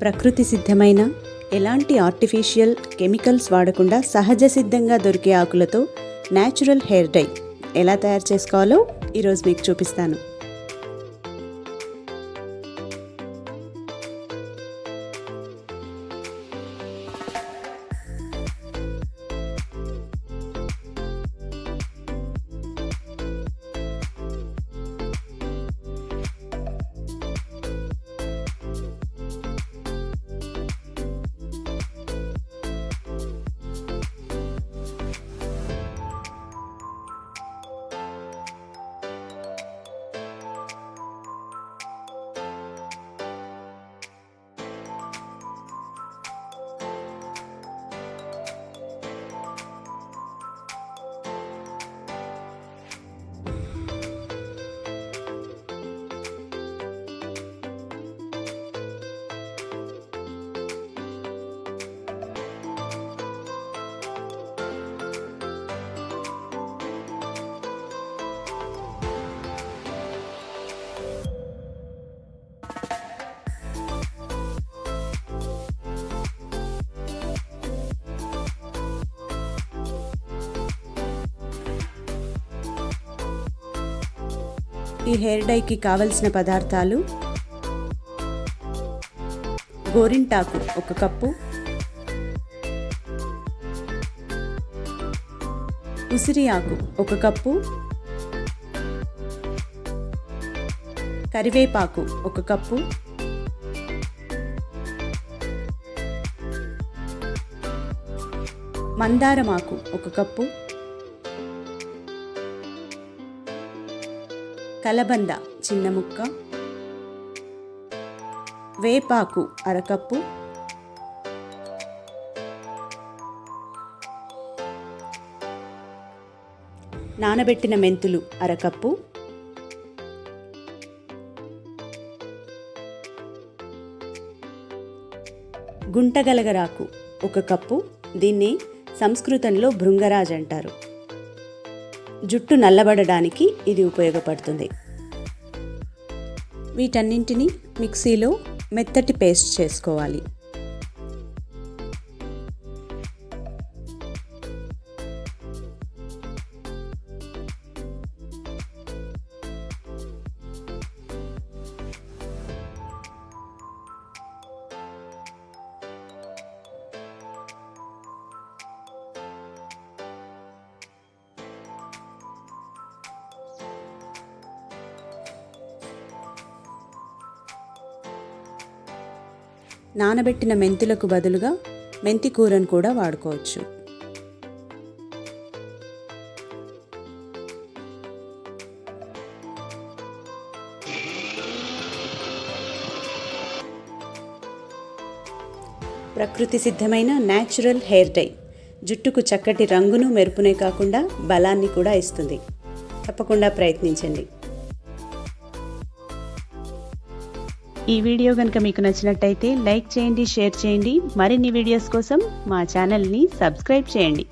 ప్రకృతి సిద్ధమైన ఎలాంటి ఆర్టిఫిషియల్ కెమికల్స్ వాడకుండా సహజ సిద్ధంగా దొరికే ఆకులతో న్యాచురల్ హెయిర్ డై ఎలా తయారు చేసుకోవాలో ఈరోజు మీకు చూపిస్తాను. ఈ హెయిర్ డైకి కావలసిన పదార్థాలు: గోరింటాకు 1 కప్పు, ఉసిరి ఆకు 1 కప్పు, కరివేపాకు 1 కప్పు, మందారమాకు 1 కప్పు, కలబంద చిన్న ముక్క, వేపాకు 1/2 కప్పు, నానబెట్టిన మెంతులు 1/2 కప్పు, గుంటగలగరాకు 1 కప్పు, దీన్ని సంస్కృతంలో భృంగరాజ్ అంటారు. జుట్టు నల్లబడడానికి ఇది ఉపయోగపడుతుంది. వీటన్నింటినీ మిక్సీలో మెత్తటి పేస్ట్ చేసుకోవాలి. నానబెట్టిన మెంతులకు బదులుగా మెంతి కూరను కూడా వాడుకోవచ్చు. ప్రకృతి సిద్ధమైన న్యాచురల్ హెయిర్ డై జుట్టుకు చక్కటి రంగును మెరుపునే కాకుండా బలాన్ని కూడా ఇస్తుంది. తప్పకుండా ప్రయత్నించండి. ఈ వీడియో కనుక మీకు నచ్చినట్టయితే లైక్ చేయండి, షేర్ చేయండి. మరిన్ని వీడియోస్ కోసం మా ఛానల్ని సబ్స్క్రైబ్ చేయండి.